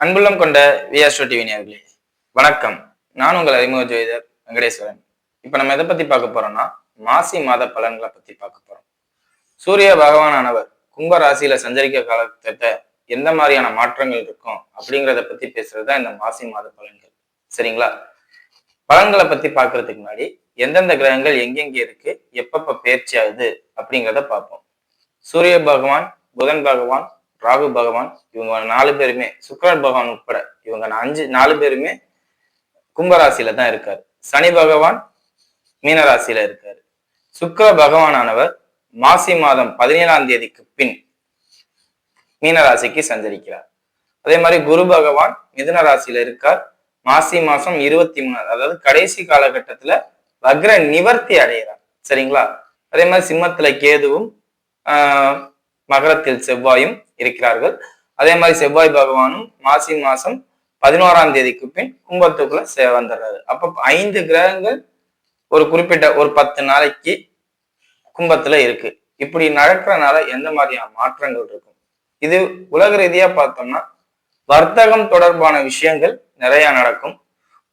அன்புள்ளம் கொண்ட விஆஸ்ட்ரோ டிவி நேயர்களே வணக்கம். நான் உங்கள் அறிமுக ஜோதிடர் வெங்கடேஸ்வரன். இப்ப நம்ம எதை பத்தி பார்க்க போறோம்னா மாசி மாத பலன்களை பத்தி பார்க்க போறோம். சூரிய பகவானானவர் கும்ப ராசியில சஞ்சரிக்க காலகட்டத்தை எந்த மாதிரியான மாற்றங்கள் இருக்கும் அப்படிங்கிறத பத்தி பேசுறதுதான் இந்த மாசி மாத பலன்கள். சரிங்களா? பலன்களை பத்தி பார்க்கறதுக்கு முன்னாடி எந்தெந்த கிரகங்கள் எங்கெங்க இருக்கு, எப்பப்ப பயிற்சி ஆகுது அப்படிங்கிறத பார்ப்போம். சூரிய பகவான், புதன் பகவான், ராகு பகவான், இவங்க 4 பேருமே, சுக்கிரன் பகவான் உட்பட இவங்க 4 பேருமே கும்பராசியில தான் இருக்காரு. சனி பகவான் மீனராசியில இருக்காரு. சுக்கிர பகவானானவர் மாசி மாதம் 17ஆம் தேதிக்கு பின் மீனராசிக்கு சஞ்சரிக்கிறார். அதே மாதிரி குரு பகவான் மிதுன ராசியில இருக்கார். மாசி மாசம் 23, அதாவது கடைசி காலகட்டத்துல வக்ர நிவர்த்தி அடைகிறார். சரிங்களா? அதே மாதிரி சிம்மத்துல கேதுவும் மகரத்தில் செவ்வாயும் இருக்கிறார்கள். அதே மாதிரி செவ்வாய் பகவானும் மாசி மாசம் 11ஆம் தேதிக்கு பின் கும்பத்துக்குள்ள வந்துடுறாரு. அப்ப 5 கிரகங்கள் ஒரு குறிப்பிட்ட ஒரு 10 நாளைக்கு கும்பத்துல இருக்கு. இப்படி நடக்கிறதுனால எந்த மாதிரியான மாற்றங்கள் இருக்கும்? இது உலக ரீதியா பார்த்தோம்னா வர்த்தகம் தொடர்பான விஷயங்கள் நிறைய நடக்கும்.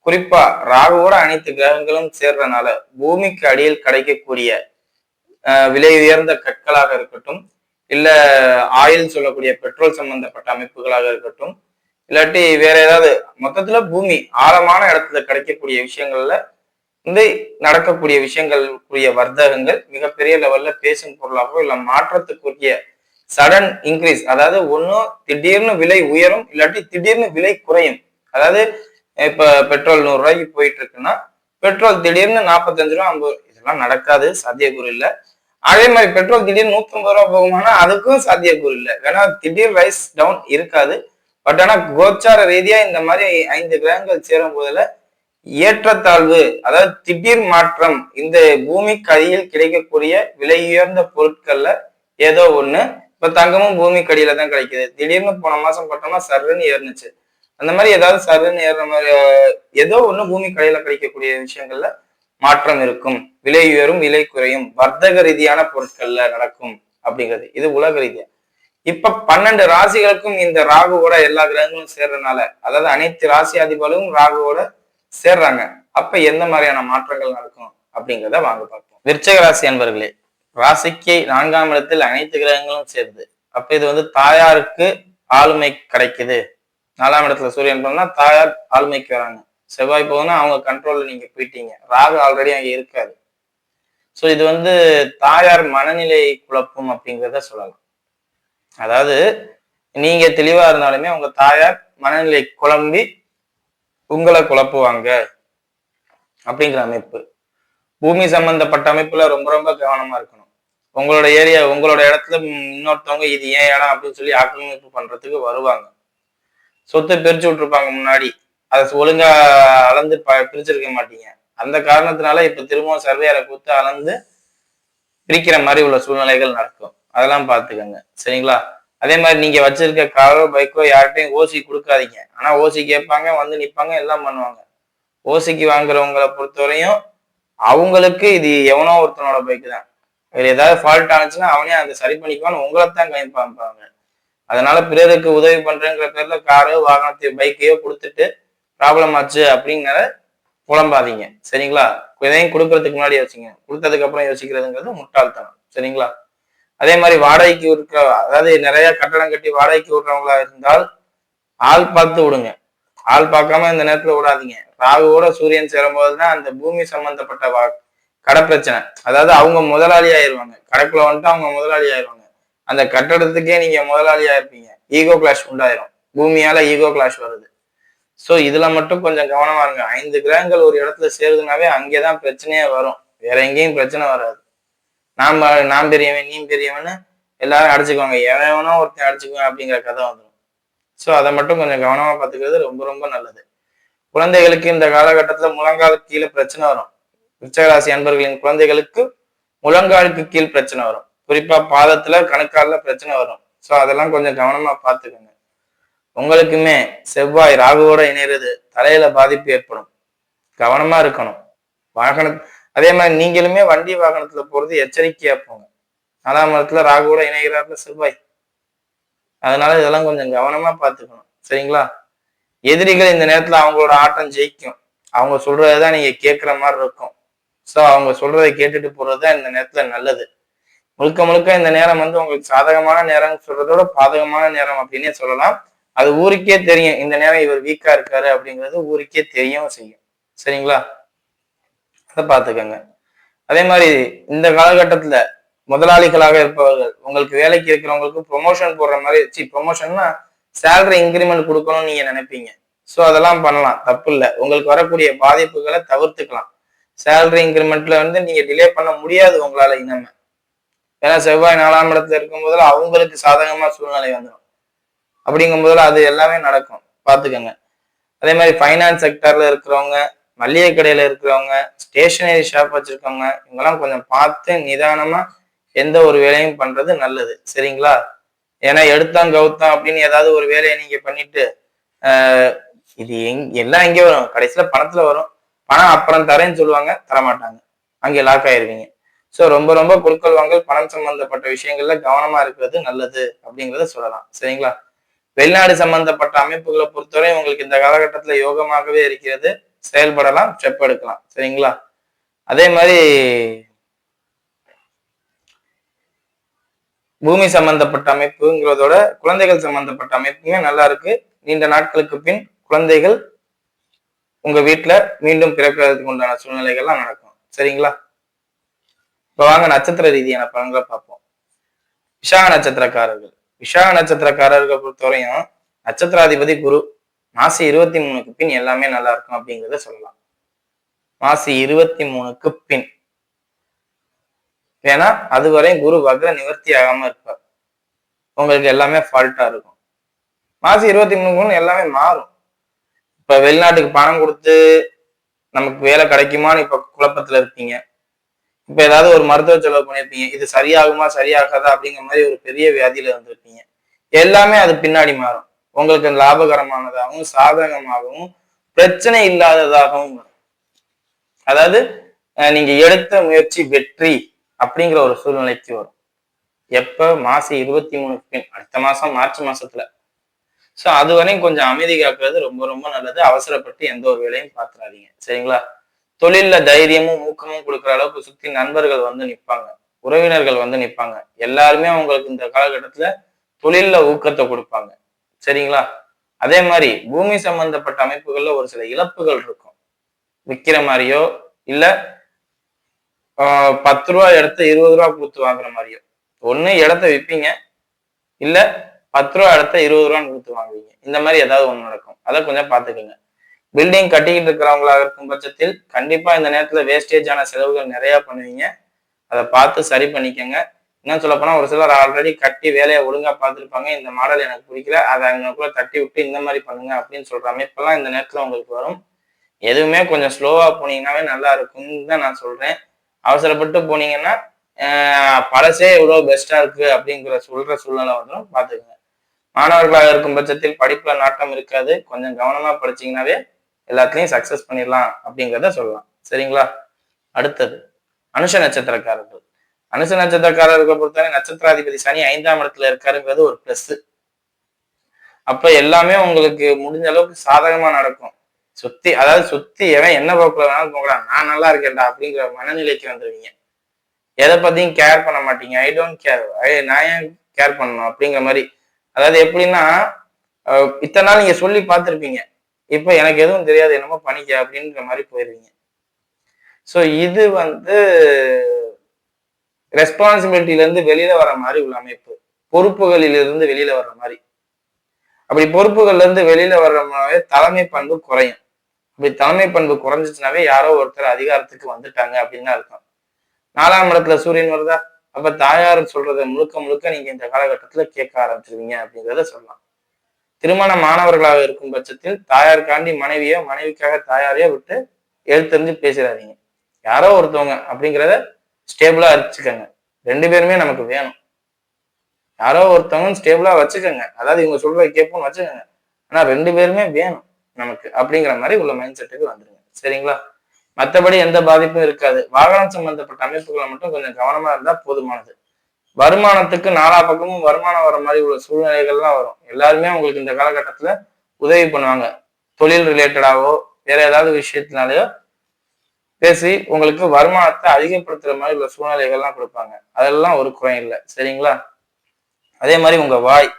குறிப்பா ராகுவோட அனைத்து கிரகங்களும் சேர்றதுனால பூமிக்கு அடியில் கிடைக்கக்கூடிய விலை உயர்ந்த கற்களாக இருக்கட்டும், இல்ல ஆயில் சொல்லக்கூடிய பெட்ரோல் சம்பந்தப்பட்ட அமைப்புகளாக இருக்கட்டும், இல்லாட்டி வேற ஏதாவது மொத்தத்துல பூமி ஆழமான இடத்துல கிடைக்கக்கூடிய விஷயங்கள்ல இந்த நடக்கக்கூடிய விஷயங்களுக்குரிய வர்த்தகங்கள் மிகப்பெரிய லெவல்ல பேசும் பொருளாகவோ இல்ல மாற்றத்துக்குரிய சடன் இன்க்ரீஸ், அதாவது ஒன்னும் திடீர்னு விலை உயரும், இல்லாட்டி திடீர்னு விலை குறையும். அதாவது இப்ப பெட்ரோல் 100 ரூபாய்க்கு போயிட்டு இருக்குன்னா பெட்ரோல் திடீர்னு 45 ரூபா 50, இதெல்லாம் நடக்காது, சாத்தியக்கூறு இல்லை. அதே மாதிரி பெட்ரோல் திடீர்னு 150 ரூபா போகுமானா அதுக்கும் சாத்தியக்கூறு இல்லை. வேணா திடீர் ரைஸ் டவுன் இருக்காது. பட் ஆனா கோச்சார ரீதியா இந்த மாதிரி 5 கிரகங்கள் சேரும் போதுல ஏற்றத்தாழ்வு, அதாவது திடீர் மாற்றம், இந்த பூமிக்கு அடியில் கிடைக்கக்கூடிய விலை உயர்ந்த பொருட்கள்ல ஏதோ ஒண்ணு. இப்ப தங்கமும் பூமிக்கு அடியில தான் கிடைக்குது. திடீர்னு போன மாசம் பார்த்தோம்னா சர்ன்னு ஏறுனுச்சு. அந்த மாதிரி ஏதாவது சர்ன்னு ஏறுற மாதிரி ஏதோ ஒண்ணு பூமிக்கு அடியில கிடைக்கக்கூடிய விஷயங்கள்ல மாற்றம் இருக்கும். விலை உயரும், விலை குறையும், வர்த்தக ரீதியான பொருட்கள்ல நடக்கும் அப்படிங்கிறது இது உலக ரீதியா. இப்ப 12 ராசிகளுக்கும் இந்த ராகுவோட எல்லா கிரகங்களும் சேர்றதுனால, அதாவது அனைத்து ராசி அதிபர்களும் ராகுவோட சேர்றாங்க. அப்ப எந்த மாதிரியான மாற்றங்கள் நடக்கும் அப்படிங்கிறத வாங்க பார்ப்போம். விருச்சக ராசி அன்பர்களே, ராசிக்கு 4ஆம் இடத்தில் அனைத்து கிரகங்களும் சேருது. அப்ப இது வந்து தாயாருக்கு ஆளுமை கிடைக்குது. 4ஆம் இடத்துல சூரியன் போனா தாயார் ஆளுமைக்கு வராங்க. செவ்வாய் போகுதுன்னா அவங்க கண்ட்ரோல்ல நீங்க போயிட்டீங்க. ராகு ஆல்ரெடி அங்க இருக்காது. ஸோ இது வந்து தாயார் மனநிலை குழப்பம் அப்படிங்கிறத சொல்லலாம். அதாவது நீங்க தெளிவா இருந்தாலுமே உங்க தாயார் மனநிலை குழம்பி உங்களை குழப்புவாங்க அப்படிங்கிற அமைப்பு. பூமி சம்பந்தப்பட்ட அமைப்புல ரொம்ப ரொம்ப கவனமா இருக்கணும். உங்களோட ஏரியா, உங்களோட இடத்துல இன்னொருத்தவங்க இது ஏன் இடம் அப்படின்னு சொல்லி ஆக்கிரமிப்பு பண்றதுக்கு வருவாங்க. சொத்து பிரிச்சு விட்டுருப்பாங்க முன்னாடி, அதை ஒழுங்கா அளந்து பிரிச்சிருக்க மாட்டீங்க. அந்த காரணத்தினால இப்ப திரும்பவும் சர்வேயரை கூத்து அளந்து பிரிக்கிற மாதிரி உள்ள சூழ்நிலைகள் நடக்கும். அதெல்லாம் பார்த்துக்கோங்க. சரிங்களா? அதே மாதிரி நீங்க வச்சிருக்க காரோ பைக்கோ யார்கிட்டையும் ஓசி கொடுக்காதீங்க. ஆனா ஓசி கேட்பாங்க, வந்து நிற்பாங்க, எல்லாம் பண்ணுவாங்க. ஓசிக்கு வாங்குறவங்களை பொறுத்தவரையும் அவங்களுக்கு இது எவனோ ஒருத்தனோட பைக்கு தான். வேற ஏதாவது ஃபால்ட் ஆனிச்சுன்னா அவனே அதை சரி பண்ணிக்குவான்னு உங்களைத்தான் கைப்பாங்க. அதனால பிறருக்கு உதவி பண்றேங்கிற பேர்ல காரோ வாகனத்தையோ பைக்கையோ கொடுத்துட்டு ப்ராப்ளம் ஆச்சு அப்படிங்கிற புலம்பாதீங்க. சரிங்களா? இதையும் கொடுக்கறதுக்கு முன்னாடி யோசிங்க. கொடுத்ததுக்கு அப்புறம் யோசிக்கிறதுங்கிறது முட்டாள்தனம். சரிங்களா? அதே மாதிரி வாடகைக்கு இருக்கிற, அதாவது நிறைய கட்டடம் கட்டி வாடகைக்கு விடுறவங்களா இருந்தால் ஆள் பார்த்து விடுங்க. ஆள் பார்க்காம இந்த நேரத்துல விடாதீங்க. ராகுவோட சூரியன் சேரும்போதுதான் அந்த பூமி சம்பந்தப்பட்ட கடை பிரச்சனை, அதாவது அவங்க முதலாளி ஆயிடுவாங்க. கடைக்குள்ள வந்துட்டு அவங்க முதலாளி ஆயிடுவாங்க. அந்த கட்டடத்துக்கே நீங்க முதலாளியா இருப்பீங்க. ஈகோ கிளாஷ் உண்டாயிரும். பூமியால ஈகோ கிளாஷ் வருது. சோ இதுல மட்டும் கொஞ்சம் கவனமா இருங்க. 5 கிரகங்கள் ஒரு இடத்துல சேருதுனாவே அங்கேதான் பிரச்சனையே வரும். வேற எங்கேயும் பிரச்சனை வராது. நான் பெரியவன், நீ பெரியவன்னு எல்லாரும் அடிச்சுக்குவாங்க. எவனோ ஒருத்தன் அடிச்சுக்குவேன் அப்படிங்கிற கதை வந்துடும். சோ அதை மட்டும் கொஞ்சம் கவனமா பார்த்துக்கிறது ரொம்ப ரொம்ப நல்லது. குழந்தைகளுக்கு இந்த காலகட்டத்துல முழங்காலுக்கு கீழே பிரச்சனை வரும். விருச்சகராசி அன்பர்களின் குழந்தைகளுக்கு முழங்காலுக்கு கீழ் பிரச்சனை வரும். குறிப்பா பாதத்துல கணுக்கால்ல பிரச்சனை வரும். சோ அதெல்லாம் கொஞ்சம் கவனமா பார்த்துக்கோங்க. உங்களுக்குமே செவ்வாய் ராகுவோட இணைறது தலையில பாதிப்பு ஏற்படும். கவனமா இருக்கணும். அதே மாதிரி நீங்களுமே வண்டி வாகனத்துல போறது எச்சரிக்கையா போங்க. 4ஆம் இடத்துல ராகுவோட இணைகிறாருல செவ்வாய். அதனால இதெல்லாம் கொஞ்சம் கவனமா பார்த்துக்கணும். சரிங்களா? எதிரிகள் இந்த நேரத்துல அவங்களோட ஆட்டம் ஜெயிக்கும். அவங்க சொல்றதுதான் நீங்க கேட்கிற மாதிரி இருக்கும். சோ அவங்க சொல்றதை கேட்டுட்டு போறதுதான் இந்த நேரத்துல நல்லது. முழுக்க முழுக்க இந்த நேரம் வந்து உங்களுக்கு சாதகமான நேரம் சொல்றதோட பாதகமான நேரம் அப்படின்னே சொல்லலாம். அது ஊருக்கே தெரியும், இந்த நேரம் இவர் வீக்கா இருக்காரு அப்படிங்கிறது ஊருக்கே தெரியவும் செய்யும். சரிங்களா? அதை பார்த்துக்கங்க. அதே மாதிரி இந்த காலகட்டத்துல முதலாளிகளாக இருப்பவர்கள், உங்களுக்கு வேலைக்கு இருக்கிறவங்களுக்கு ப்ரொமோஷன் போடுற மாதிரி, ப்ரொமோஷன்னா சேலரி இன்கிரிமெண்ட் கொடுக்கணும்னு நீங்க நினைப்பீங்க. ஸோ அதெல்லாம் பண்ணலாம், தப்பு இல்லை. உங்களுக்கு வரக்கூடிய பாதிப்புகளை தவிர்த்துக்கலாம். சேலரி இன்கிரிமெண்ட்ல வந்து நீங்க டிலே பண்ண முடியாது உங்களால இனிமே. ஏன்னா செவ்வாய் 4ஆம் இடத்துல இருக்கும் போதுல அவங்களுக்கு சாதகமா சூழ்நிலை வந்துடும். அப்படிங்கும் போதுல அது எல்லாமே நடக்கும், பார்த்துக்கோங்க. அதே மாதிரி ஃபைனான்ஸ் செக்டர்ல இருக்கிறவங்க, மளிகை கடையில இருக்கிறவங்க, ஸ்டேஷனரி ஷாப் வச்சிருக்கவங்க, இவங்கெல்லாம் கொஞ்சம் பார்த்து நிதானமா எந்த ஒரு வேலையும் பண்றது நல்லது. சரிங்களா? ஏன்னா எடுத்தான் கவுத்தான் அப்படின்னு ஏதாவது ஒரு வேலையை நீங்க பண்ணிட்டு இது எல்லாம் எங்கே வரும், கடைசியில பணத்துல வரும். பணம் அப்புறம் தரேன்னு சொல்லுவாங்க, தரமாட்டாங்க, அங்கே லாக் ஆயிருவீங்க. ஸோ ரொம்ப ரொம்ப கொடுக்கல் வாங்கல் பணம் சம்பந்தப்பட்ட விஷயங்கள்ல கவனமா இருக்கிறது நல்லது அப்படிங்கிறத சொல்லலாம். சரிங்களா? வெளிநாடு சம்பந்தப்பட்ட அமைப்புகளை பொறுத்தவரை உங்களுக்கு இந்த காலகட்டத்துல யோகமாகவே இருக்கிறது. செயல்படலாம், ஸ்டெப் எடுக்கலாம். சரிங்களா? அதே மாதிரி பூமி சம்பந்தப்பட்ட அமைப்புங்கிறதோட குழந்தைகள் சம்பந்தப்பட்ட அமைப்புமே நல்லா இருக்கு. நீண்ட நாட்களுக்கு பின் குழந்தைகள் உங்க வீட்டுல மீண்டும் பிறக்கிறதுக்கு உண்டான சூழ்நிலைகள்லாம் நடக்கும். சரிங்களா? இப்ப வாங்க நட்சத்திர ரீதியான பலன்களை பார்ப்போம். விஷாக நட்சத்திரக்காரர்கள். விஷாக நட்சத்திரக்காரர்கள் பொறுத்தவரையும் நட்சத்திராதிபதி குரு. மாசி 23க்கு பின் எல்லாமே நல்லா இருக்கும் அப்படிங்கிறத சொல்லலாம். மாசி 23க்கு பின், ஏன்னா அதுவரை குரு வக்ர நிவர்த்தி ஆகாம இருப்பார். உங்களுக்கு எல்லாமே ஃபால்ட்டா இருக்கும். மாசி 23க்கு எல்லாமே மாறும். இப்ப வெளிநாட்டுக்கு பணம் கொடுத்து நமக்கு வேலை கிடைக்குமான்னு இப்ப குழப்பத்துல இருப்பீங்க. இப்ப ஏதாவது ஒரு மருத்துவ செலவு பண்ணிருப்பீங்க, இது சரியாகுமா சரியாகாதா அப்படிங்கிற மாதிரி ஒரு பெரிய வியாதியில இருந்திருப்பீங்க. எல்லாமே அது பின்னாடி மாறும். உங்களுக்கு லாபகரமானதாகவும் சாதகமாகவும் பிரச்சனை இல்லாததாகவும் வரும். அதாவது நீங்க எடுத்த முயற்சி வெற்றி அப்படிங்கிற ஒரு சூழ்நிலைக்கு வரும். எப்ப? மாசி 23க்கு பின், அடுத்த மாசம் மார்ச் மாசத்துல. ஸோ அது வரையும் கொஞ்சம் அமைதி காக்குறது ரொம்ப ரொம்ப நல்லது. அவசரப்பட்டு எந்த ஒரு வேலையும் பார்த்துடாதீங்க. சரிங்களா? தொழில்ல தைரியமும் ஊக்கமும் கொடுக்குற அளவுக்கு சுத்தி நண்பர்கள் வந்து நிற்பாங்க, உறவினர்கள் வந்து நிற்பாங்க. எல்லாருமே உங்களுக்கு இந்த காலகட்டத்துல தொழில்ல ஊக்கத்தை கொடுப்பாங்க. சரிங்களா? அதே மாதிரி பூமி சம்பந்தப்பட்ட அமைப்புகள்ல ஒரு சில இழப்புகள் இருக்கும். விற்கிற மாதிரியோ இல்ல 10 ரூபா இடத்த 20 ரூபா கொடுத்து வாங்குற மாதிரியோ. ஒண்ணு இடத்த விற்பீங்க, இல்ல 10 ரூபா இடத்த 20 ரூபான்னு கொடுத்து வாங்குவீங்க. இந்த மாதிரி ஏதாவது ஒண்ணு நடக்கும். அதை கொஞ்சம் பார்த்துக்கோங்க. பில்டிங் கட்டிக்கிட்டு இருக்கிறவங்களாக இருக்கும் பட்சத்தில் கண்டிப்பா இந்த நேரத்துல வேஸ்டேஜான செலவுகள் நிறைய பண்ணுவீங்க. அதை பார்த்து சரி பண்ணிக்கோங்க. இன்னும் சொல்ல போனா ஒரு சிலர் ஆல்ரெடி கட்டி வேலையை ஒழுங்கா பார்த்துருப்பாங்க, இந்த மாடல் எனக்கு பிடிக்கல, அதை அவங்களுக்குள்ள தட்டி விட்டு இந்த மாதிரி பண்ணுங்க அப்படின்னு சொல்ற அமைப்பெல்லாம் இந்த நேரத்துல உங்களுக்கு வரும். எதுவுமே கொஞ்சம் ஸ்லோவா போனீங்கன்னாவே நல்லா இருக்கும்னு தான் நான் சொல்றேன். அவசரப்பட்டு போனீங்கன்னா பழசே எவ்வளவு பெஸ்டா இருக்கு அப்படிங்கிற சொல்ற சூழ்நிலை வந்துடும், பார்த்துக்கோங்க. மாணவர்களாக இருக்கும் பட்சத்தில் படிப்புல நாட்டம் இருக்காது. கொஞ்சம் கவனமா படிச்சீங்கன்னாவே எல்லாத்துலயும் சக்சஸ் பண்ணிடலாம் அப்படிங்கிறத சொல்லலாம். சரிங்களா? அடுத்தது அனுஷ நட்சத்திரக்காரர்கள். அனுஷ நட்சத்திரக்காரர்களை பொறுத்தவரை நட்சத்திராதிபதி சனி 5ஆம் இடத்துல இருக்காருங்கிறது ஒரு பிளஸ். அப்ப எல்லாமே உங்களுக்கு முடிஞ்ச அளவுக்கு சாதகமா நடக்கும். சுத்தி எவன் என்ன போக்குல வேணாலும் போகலாம், நான் நல்லா இருக்கேன்டா அப்படிங்கிற மனநிலைக்கு வந்துருவீங்க. எதை பத்தியும் கேர் பண்ண மாட்டீங்க. ஐ டோன்ட் கேர், நான் ஏன் கேர் பண்ணணும் அப்படிங்கிற மாதிரி. அதாவது எப்படின்னா, இத்தனை நாள் நீங்க சொல்லி பார்த்துருப்பீங்க, இப்ப எனக்கு எதுவும் தெரியாது என்னமோ பண்ணிக்க அப்படின்ற மாதிரி போயிருவீங்க. ஸோ இது வந்து ரெஸ்பான்சிபிலிட்டில இருந்து வெளியில வர மாதிரி உள்ள அமைப்பு, பொறுப்புகளிலிருந்து வெளியில வர்ற மாதிரி. அப்படி பொறுப்புகள்ல இருந்து வெளியில வர்றமாவே தலைமை பண்பு குறையும். அப்படி தலைமை பண்பு குறைஞ்சிச்சுனாவே யாரோ ஒருத்தர் அதிகாரத்துக்கு வந்துட்டாங்க அப்படின்னு அர்த்தம். 4ஆம் இடத்துல சூரியன் வருதா, அப்ப தாயார் சொல்றதை முழுக்க முழுக்க நீங்க இந்த காலகட்டத்துல கேட்க ஆரம்பிச்சிருவீங்க அப்படிங்கிறத சொல்லலாம். திருமண மாணவர்களாக இருக்கும் பட்சத்தில் தாயாருக்காண்டி மனைவியோ மனைவிக்காக தாயாரையோ விட்டு எழுத்தறிஞ்சு பேசிடாதீங்க. யாரோ ஒருத்தவங்க அப்படிங்கிறத ஸ்டேபிளா வச்சுக்கோங்க. 2 பேருமே நமக்கு வேணும். யாரோ ஒருத்தவங்க ஸ்டேபிளா வச்சுக்கோங்க. அதாவது இவங்க சொல்றதை கேட்போம்னு வச்சுக்கோங்க, ஆனா 2 பேருமே வேணும் நமக்கு அப்படிங்கிற மாதிரி உள்ள மைண்ட் செட்டுக்கு வந்துருங்க. சரிங்களா? மற்றபடி எந்த பாதிப்பும் இருக்காது. வாகனம் சம்பந்தப்பட்ட அமைப்புகளை மட்டும் கொஞ்சம் கவனமா இருந்தா போதுமானது. வருமானத்துக்கு 4 பக்கமும் வருமானம் வர மாதிரி உள்ள சூழ்நிலைகள்லாம் வரும். எல்லாருமே உங்களுக்கு இந்த காலகட்டத்துல உதவி பண்ணுவாங்க. தொழில் ரிலேட்டடாவோ வேற ஏதாவது விஷயத்தினாலயோ பேசி உங்களுக்கு வருமானத்தை அதிகப்படுத்துற மாதிரி உள்ள சூழ்நிலைகள்லாம் கொடுப்பாங்க. அதெல்லாம் ஒரு குறை இல்லை. சரிங்களா? அதே மாதிரி உங்க வாய்,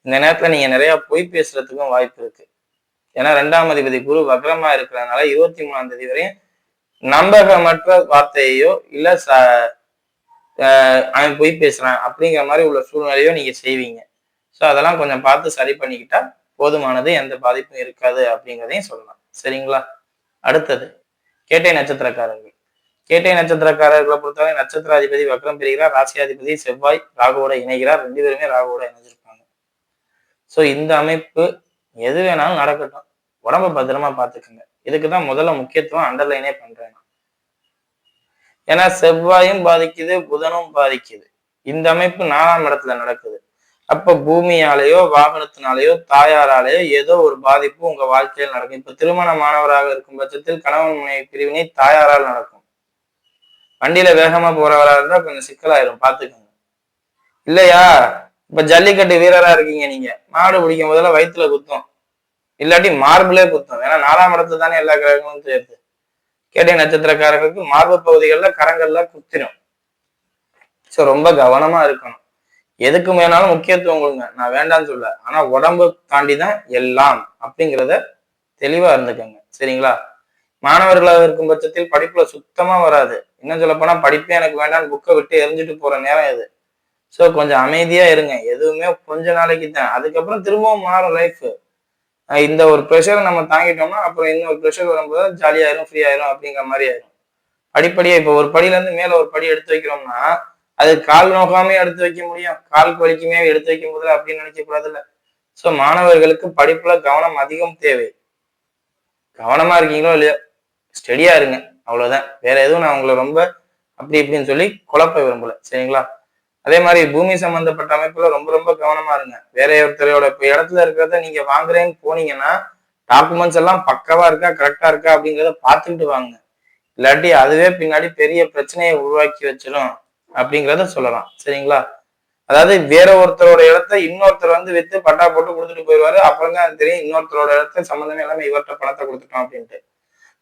இந்த நேரத்துல நீங்க நிறைய பொய் பேசுறதுக்கும் வாய்ப்பு இருக்கு. ஏன்னா 2ஆம் அதிபதி குரு வக்ரமா இருக்கிறதுனால 23ஆம் தேதி வரையும் நம்பகமற்ற வார்த்தையோ இல்ல அவன் பொய் பேசுறான் அப்படிங்கிற மாதிரி உள்ள சூழ்நிலையோ நீங்க செய்வீங்க. ஸோ அதெல்லாம் கொஞ்சம் பார்த்து சரி பண்ணிக்கிட்டா போதுமானது, எந்த பாதிப்பும் இருக்காது அப்படிங்கிறதையும் சொல்லலாம். சரிங்களா? அடுத்தது கேட்டை நட்சத்திரக்காரர்கள். கேட்டை நட்சத்திரக்காரர்களை பொறுத்தவரை நட்சத்திராதிபதி வக்ரம் பெறுகிறார். ராசியாதிபதி செவ்வாய் ராகுவோட இணைகிறார். 2 பேருமே ராகுவோட இணைஞ்சிருப்பாங்க. ஸோ இந்த அமைப்பு எது வேணாலும் நடக்கட்டும், உடம்ப பத்திரமா பார்த்துக்குங்க. இதுக்குதான் முதல்ல முக்கியத்துவம் அண்டர்லைனே பண்றேன். ஏன்னா செவ்வாயும் பாதிக்குது, புதனும் பாதிக்குது. இந்த அமைப்பு 4ஆம் இடத்துல நடக்குது. அப்ப பூமியாலேயோ வாகனத்தினாலேயோ தாயாராலேயோ ஏதோ ஒரு பாதிப்பு உங்க வாழ்க்கையில் நடக்கும். இப்ப திருமணமானவராக இருக்கும் பட்சத்தில் கணவன் மனைவி பிரிவினை தாயாரால் நடக்கும். வண்டியில வேகமா போறவராக இருந்தா கொஞ்சம் சிக்கலாயிரும், பாத்துக்கோங்க. இல்லையா? இப்ப ஜல்லிக்கட்டு வீரரா இருக்கீங்க, நீங்க மாடு பிடிக்கும் போதெல்லாம் வயிற்றுல குத்தும், இல்லாட்டி மார்பிளே குத்தும். ஏன்னா 4ஆம் இடத்துல தானே எல்லா கிரகங்களும் சேர்த்து. கேட்டை நட்சத்திரக்காரர்களுக்கு மார்பு பகுதிகளில் கரங்கள்ல குத்திரும். ஸோ ரொம்ப கவனமா இருக்கணும். எதுக்கு வேணாலும் முக்கியத்துவம் கொடுங்க, நான் வேண்டாம்னு சொல்ல. ஆனா உடம்பு தாண்டிதான் எல்லாம் அப்படிங்கிறத தெளிவா இருந்துக்கங்க. சரிங்களா? மாணவர்களாக இருக்கும் பட்சத்தில் படிப்புல சுத்தமா வராது. இன்னும் சொல்ல போனா படிப்பே எனக்கு வேண்டாம்னு புக்கை விட்டு எரிஞ்சிட்டு போற நேரம் இது. ஸோ கொஞ்சம் அமைதியா இருங்க. எதுவுமே கொஞ்ச நாளைக்கு தான், அதுக்கப்புறம் திரும்பவும் மாறும் லைஃப். இந்த ஒரு ப்ரெஷரை நம்ம தாங்கிட்டோம்னா அப்புறம் இன்னொரு ப்ரெஷர் வரும்போது ஜாலியாயிரும், ஃப்ரீ ஆயிரும் அப்படிங்கிற மாதிரி ஆயிரும். படிப்படியா இப்போ ஒரு படியில இருந்து மேல ஒரு படி எடுத்து வைக்கிறோம்னா அது கால் நோக்காமே எடுத்து வைக்க முடியும், கால் வலிக்குமே எடுத்து வைக்க முடியல அப்படின்னு நினைக்க கூடாதுல்ல. ஸோ மாணவர்களுக்கு படிப்புல கவனம் அதிகம் தேவை. கவனமா இருக்கீங்களோ இல்லையோ, ஸ்டெடியா இருங்க, அவ்வளவுதான். வேற எதுவும் நான் உங்களை ரொம்ப அப்படி இப்படின்னு சொல்லி குழப்ப விரும்பல. சரிங்களா? அதே மாதிரி பூமி சம்பந்தப்பட்ட அமைப்புல ரொம்ப ரொம்ப கவனமா இருங்க. வேற ஒருத்தரோட இப்ப இடத்துல இருக்கிறத நீங்க வாங்குறேன்னு போனீங்கன்னா டாக்குமெண்ட்ஸ் எல்லாம் பக்கவா இருக்கா, கரெக்டா இருக்கா அப்படிங்கிறத பார்த்துக்கிட்டு வாங்க. இல்லாட்டி அதுவே பின்னாடி பெரிய பிரச்சனையை உருவாக்கி வச்சிடும் அப்படிங்கிறத சொல்லலாம். சரிங்களா? அதாவது வேற ஒருத்தரோட இடத்த இன்னொருத்தர் வந்து வித்து பட்டா போட்டு கொடுத்துட்டு போயிடுவாரு. அப்புறம் தான் தெரியும் இன்னொருத்தரோட இடத்த சம்பந்தமே எல்லாமே இவர்கிட்ட பணத்தை கொடுத்துட்டோம் அப்படின்ட்டு.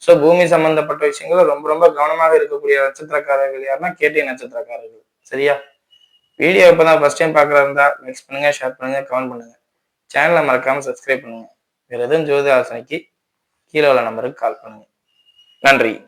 ஸோ பூமி சம்பந்தப்பட்ட விஷயங்கள் ரொம்ப ரொம்ப கவனமாக இருக்கக்கூடிய நட்சத்திரக்காரர்கள் யாருன்னா கேட்டை நட்சத்திரக்காரர்கள். சரியா? வீடியோ இப்பதான் ஃபர்ஸ்ட் டைம் பார்க்கறதா இருந்தா லைக் பண்ணுங்க, ஷேர் பண்ணுங்க, கமெண்ட் பண்ணுங்க. சேனலை மறக்காம சப்ஸ்கிரைப் பண்ணுங்க. வேற எதுவும் ஜோதி ஆலோசனைக்கு கீழே உள்ள நம்பருக்கு கால் பண்ணுங்க. நன்றி.